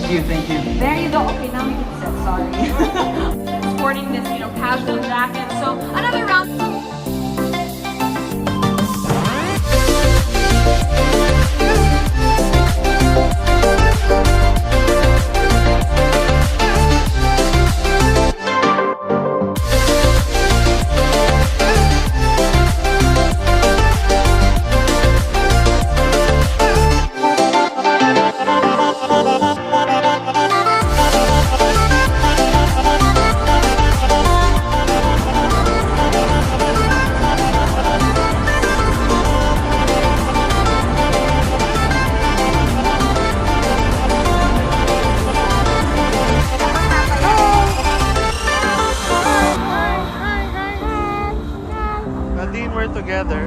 Thank you, thank you. There you go. Okay, now we can sit. Sorry. Sporting this, casual jacket. So another round. Jadine, we're together.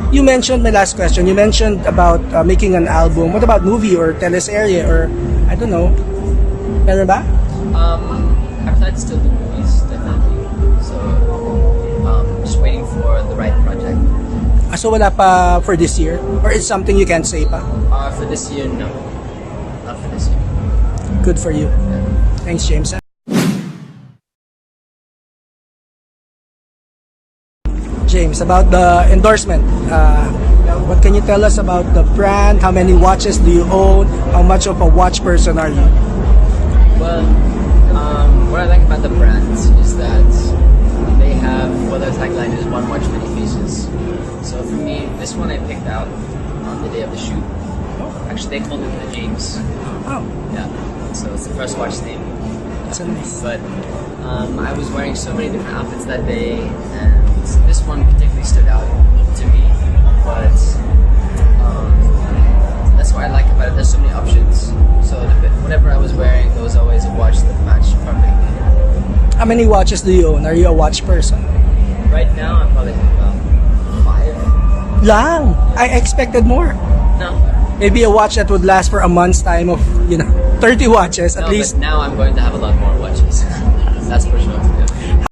You mentioned, my last question, you mentioned about making an album. What about movie or teleserye or, I don't know, meron ba? I plan to still do movies, definitely. So, just waiting for the right project. So wala pa for this year? Or it's something you can't say pa? For this year, no. Not for this year. Good for you. Thanks, James. James, about the endorsement, what can you tell us about the brand? How many watches do you own? How much of a watch person are you? Well, what I like about the brands is that they have, well, their tagline is one watch, many faces. So for me, this one I picked out on the day of the shoot. Actually, they called it the James. Oh, Yeah, so it's the first watch name. that's a nice. But I was wearing so many different outfits that day, and this one particularly stood out to me. But that's what I like about it. There's so many options. So whatever I was wearing, there was always a watch that matched perfectly. How many watches do you own? Are you a watch person? Right now, I'm probably 5. Lang! I expected more. No, Maybe a watch that would last for a month's time of, 30 watches at no, least. but now I'm going to have a lot more watches. That's for sure. Yeah.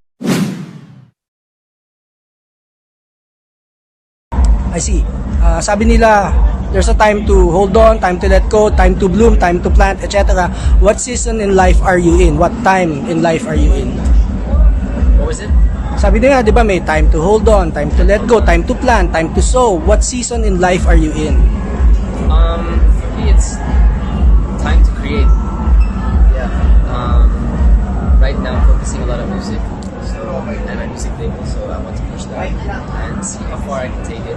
I see. Sabi nila, there's a time to hold on, time to let go, time to bloom, time to plant, etc. What season in life are you in? What time in life are you in? What was it? Sabi nila, di ba, may time to hold on, time to let go, time to plant, time to sow. What season in life are you in? For me, it's time to create. Yeah. Right now, I'm focusing a lot on music. So, and my music label, so I want to push that and see how far I can take it.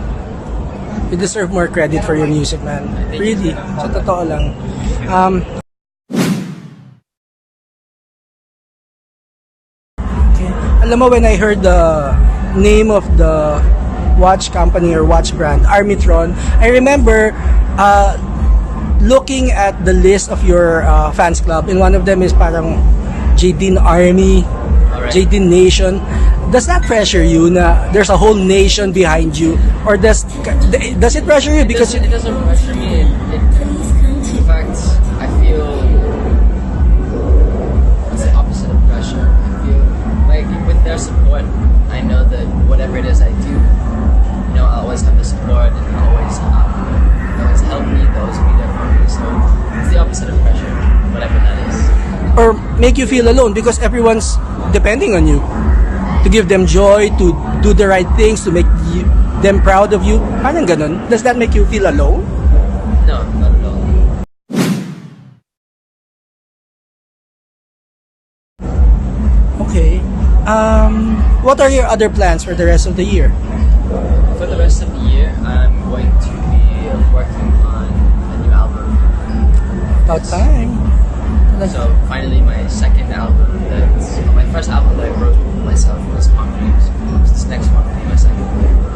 You deserve more credit for your music, man. Really. Sa totoo lang. Alam mo, when I heard the name of the watch company or watch brand, Armitron, I remember looking at the list of your fans club, and one of them is parang Jadine Army, Alright. Jadine Nation. Does that pressure you na there's a whole nation behind you, or does it pressure you because It doesn't pressure me. It I know that whatever it is I do, I'll always have the support, and I'll always help me, they'll always be there for me. So it's the opposite of pressure, whatever that is. Or make you feel alone because everyone's depending on you to give them joy, to do the right things, to make them proud of you. Parang ganun. Does that make you feel alone? No, not at all. Okay. What are your other plans for the rest of the year? For the rest of the year, I'm going to be working on a new album. About time. So finally, my second album, my first album that I wrote myself was Concrete. So this next one will be my second.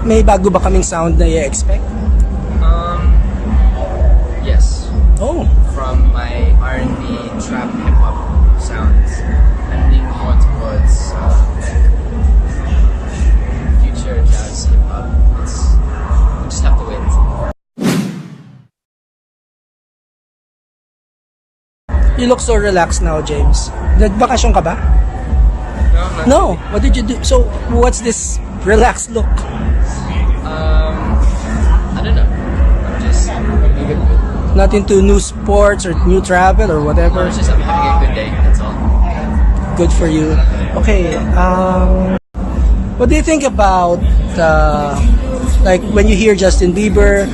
May bago ba kaming sound na i-expect? Yes. Oh. From my R&B, trap, hip hop sounds, I'm leaning more towards future jazz, hip hop. We just have to wait. You look so relaxed now, James. Nagbakasyon ka ba? No. What did you do? So, what's this relaxed look? I don't know. I'm just having a good mood. Not into new sports or new travel or whatever? It's just I'm having a good day, that's all. Good for you. Okay. What do you think about like when you hear Justin Bieber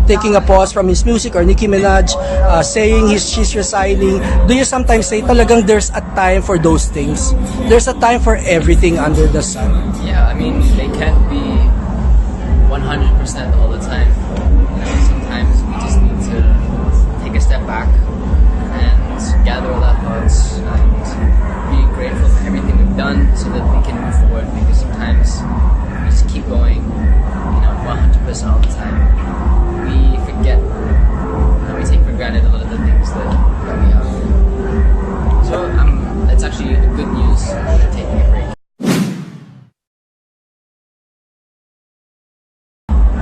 taking a pause from his music, or Nicki Minaj saying she's resigning? Do you sometimes say talagang there's a time for those things? There's a time for everything under the sun. Yeah, I mean, they can't be 100% all the time. Sometimes we just need to take a step back and gather all our thoughts and be grateful for everything we've done so that we can move forward, because sometimes we just keep going, 100% all the time. We forget and we take for granted a lot of the things that we have. So it's actually good news that they're taking a break.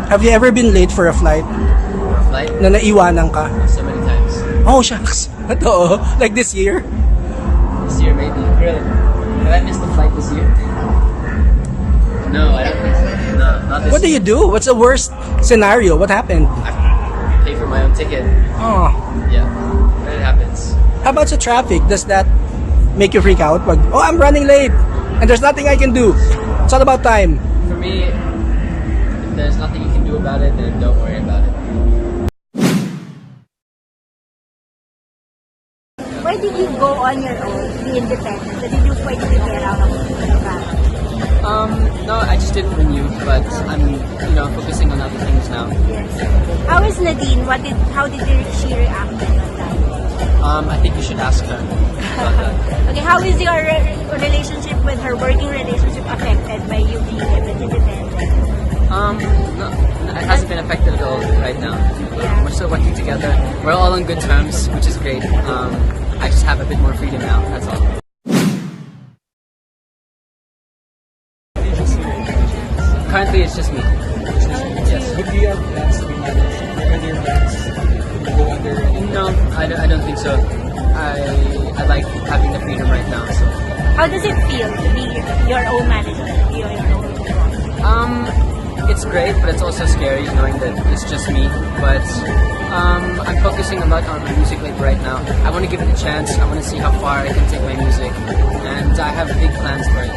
Have you ever been late for a flight Flight na naiwanan ka? so many times. Oh, shucks. Ito, like this year? This year maybe. Really? Have I missed the flight this year? No, I don't think so. No, not this What do year. you do? What's the worst scenario? What happened? I pay for my own ticket. Oh. Yeah, but it happens. How about sa traffic? Does that make you freak out? Pag, oh, I'm running late and there's nothing I can do. It's all about time. For me, if there's nothing you can do about it, then don't worry about it. Why did you go on your own, be independent? Did you quite get out of the family? No, I just didn't renew, but I'm, focusing on other things now. Yes. How is Nadine? How did she react to that? I think you should ask her about that. Okay, how is your relationship with her working relationship affected by you being a bit independent? No, it hasn't been affected at all right now. Yeah. We're still working together. We're all on good terms, which is great. I just have a bit more freedom now, that's all. Currently, it's just me. Yes. But do you have plans to be managed? Are there plans to go under? No, I don't think so. I like having the freedom right now. So, How does it feel to be your own manager? Your own it's great, but it's also scary knowing that it's just me. But I'm focusing a lot on my music right now. I want to give it a chance. I want to see how far I can take my music, and I have big plans for it.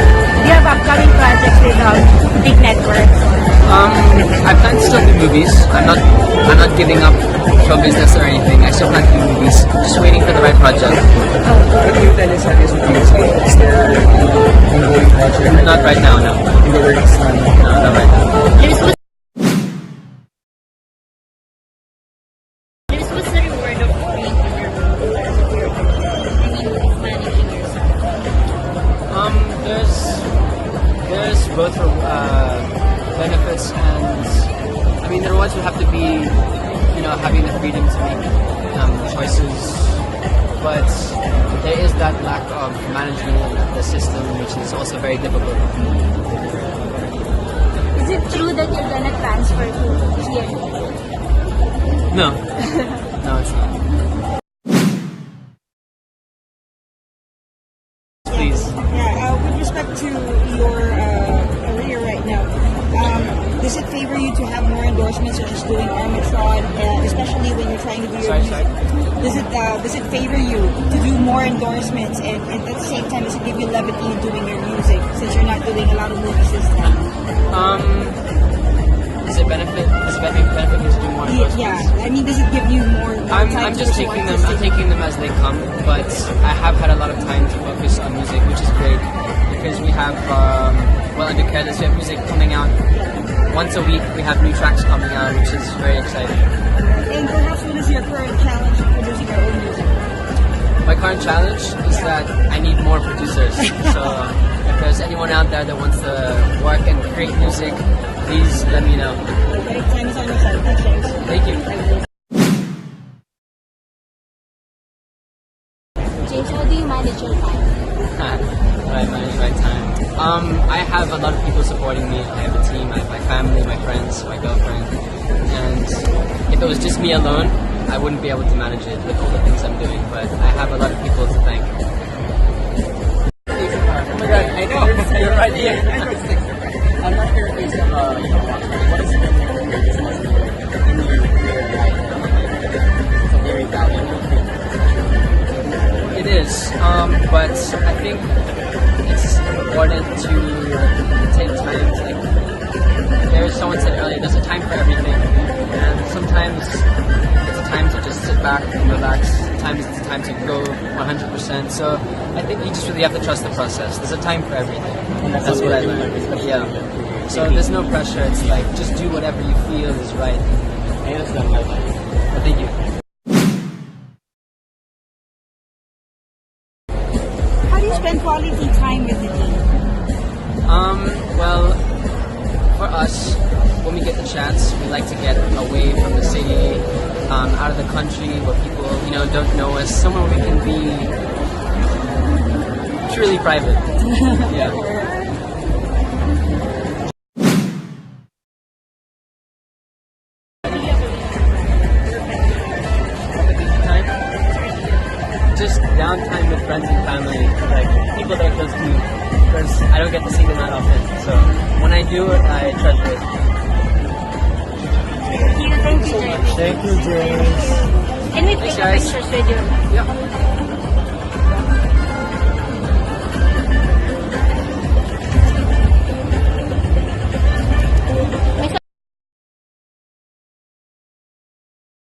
Do you have upcoming projects with big networks? I plan to still do movies. I'm not giving up show business or anything. I still plan to do movies. Just waiting for the right project. What do you tell us is is there ongoing project Not right now, no. in the works? No, not right now. What's the reward of being in your role as a managing yourself? There's both benefits and the rewards would have to be, having the freedom to make choices. But there is that lack of management in the system, which is also very difficult. Is it true that you're gonna transfer to GMA? No, no, it's not. please. Yeah, with respect to your career right now, does it favor you to have more endorsements such as doing Armatron, especially when you're trying to do your music? Does it favor you to do more endorsements and at the same time does it give you levity in doing your music since you're not doing a lot of movies this time? Does it benefit me to do more endorsements? Yeah, I mean, does it give you more time I'm to just pursue taking them. I'm artistic- taking them as they come. But I have had a lot of time to focus on music, which is great because we have under Careless, we have music coming out once a week. We have new tracks coming out, which is very exciting. And perhaps what is your current challenge of producing your own music? My current challenge is that I need more producers. So if there's anyone out there that wants to work and create music, please let me know. Okay, time is on your side. Thanks, James. Thank you. James, how do you manage your time? Right, manage my time. I have a lot of people supporting me. I have a team. I have my family, my friends, my girlfriend. And if it was just me alone, I wouldn't be able to manage it with all the things I'm doing. But I have a lot of people to thank. Oh my God, I know. You're right here. I'm not sure if there's what is the greatest lesson in your career life? It's a very valuable thing. It is, but I think it's important to take time to, someone said earlier, there's a time for everything, and sometimes it's a time to just sit back and relax, sometimes it's a time to go 100%, so I think you just really have to trust the process. There's a time for everything, that's what I learned, yeah. So there's no pressure, it's like, just do whatever you feel is right. I understand my life. Well, thank you. How do you spend quality time with the team? Well, for us, when we get the chance, we like to get away from the city, out of the country where people, don't know us, somewhere we can be truly private. Yeah. Just downtime with friends and family, like people that are close to me, because I don't get to see them that often. So when I do it, I treasure it. Thank you, James. Thank you, James. Can we take Thanks, a guys. pictures with you? Yeah.